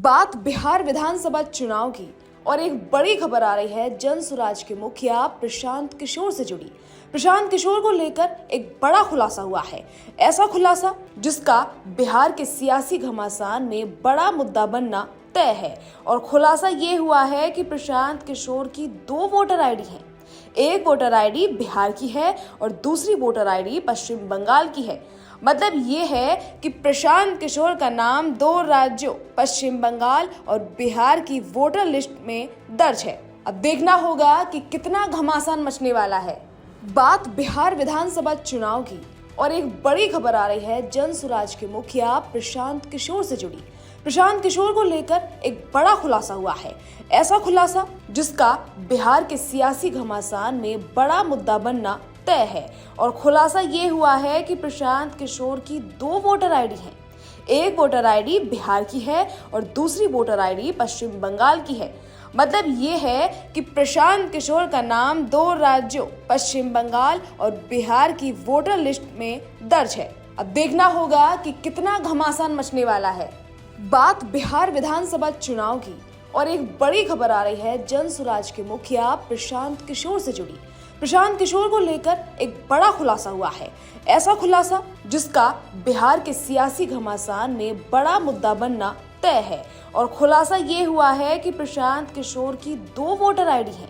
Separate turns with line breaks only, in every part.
बात बिहार विधानसभा चुनाव की और एक बड़ी खबर आ रही है जन सुराज के मुखिया प्रशांत किशोर से जुड़ी। प्रशांत किशोर को लेकर एक बड़ा खुलासा हुआ है। ऐसा खुलासा जिसका बिहार के सियासी घमासान में बड़ा मुद्दा बनना तय है। और खुलासा ये हुआ है कि प्रशांत किशोर की 2 वोटर आईडी हैं। एक वोटर आईडी बिहार की है और दूसरी वोटर आईडी पश्चिम बंगाल की है। मतलब ये है कि प्रशांत किशोर का नाम 2 राज्यों पश्चिम बंगाल और बिहार की वोटर लिस्ट में दर्ज है। अब देखना होगा कि कितना घमासान मचने वाला है। बात बिहार विधानसभा चुनाव की और एक बड़ी खबर आ रही है जन सुराज के मुखिया प्रशांत किशोर से जुड़ी। प्रशांत किशोर को लेकर एक बड़ा खुलासा हुआ है। ऐसा खुलासा जिसका बिहार के सियासी घमासान में बड़ा मुद्दा बनना तय है। और खुलासा ये हुआ है कि प्रशांत किशोर की 2 वोटर आईडी हैं। एक वोटर आईडी बिहार की है और दूसरी वोटर आईडी पश्चिम बंगाल की है। मतलब ये है कि प्रशांत किशोर का नाम 2 राज्यों पश्चिम बंगाल और बिहार की वोटर लिस्ट में दर्ज है। अब देखना होगा कि कितना घमासान मचने वाला है। बात बिहार विधानसभा चुनाव की और एक बड़ी खबर आ रही है जन सुराज के मुखिया प्रशांत किशोर से जुड़ी। प्रशांत किशोर को लेकर एक बड़ा खुलासा हुआ है। ऐसा खुलासा जिसका बिहार के सियासी घमासान में बड़ा मुद्दा बनना तय है। और खुलासा ये हुआ है कि प्रशांत किशोर की 2 वोटर आईडी हैं।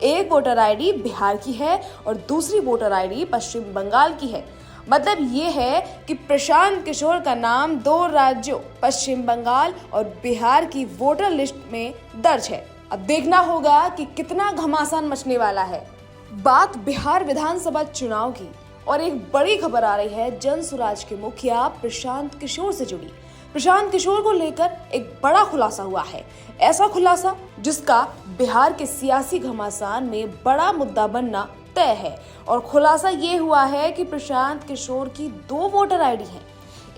एक वोटर आईडी बिहार की है और दूसरी वोटर आईडी पश्चिम बंगाल की है। मतलब ये है कि प्रशांत किशोर का नाम 2 राज्यों पश्चिम बंगाल और बिहार की वोटर लिस्ट में दर्ज है। अब देखना होगा कि कितना घमासान मचने वाला है। बात बिहार विधानसभा चुनाव की और एक बड़ी खबर आ रही है जन सुराज के मुखिया प्रशांत किशोर से जुड़ी। प्रशांत किशोर को लेकर एक बड़ा खुलासा हुआ है। ऐसा खुलासा जिसका बिहार के सियासी घमासान में बड़ा मुद्दा बनना तय है। और खुलासा ये हुआ है कि प्रशांत किशोर की 2 वोटर आईडी हैं।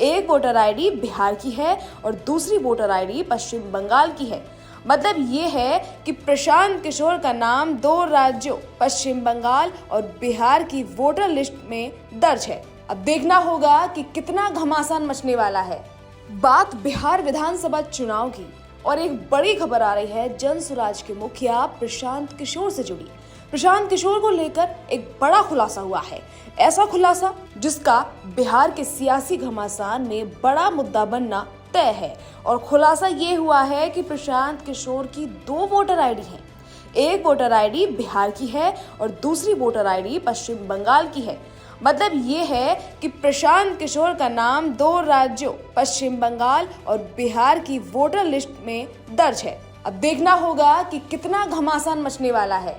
एक वोटर आईडी बिहार की है और दूसरी वोटर आईडी पश्चिम बंगाल की है। मतलब ये है कि प्रशांत किशोर का नाम 2 राज्यों पश्चिम बंगाल और बिहार की वोटर लिस्ट में दर्ज है। अब देखना होगा कि कितना घमासान मचने वाला है। बात बिहार विधानसभा चुनाव की और एक बड़ी खबर आ रही है जन सुराज के मुखिया प्रशांत किशोर से जुड़ी। प्रशांत किशोर को लेकर एक बड़ा खुलासा हुआ है। ऐसा खुलासा जिसका बिहार के सियासी घमासान में बड़ा मुद्दा बनना तय है। और खुलासा ये हुआ है कि प्रशांत किशोर की 2 वोटर आईडी हैं। एक वोटर आईडी बिहार की है और दूसरी वोटर आईडी पश्चिम बंगाल की है। मतलब ये है कि प्रशांत किशोर का नाम 2 राज्यों पश्चिम बंगाल और बिहार की वोटर लिस्ट में दर्ज है। अब देखना होगा कि कितना घमासान मचने वाला है।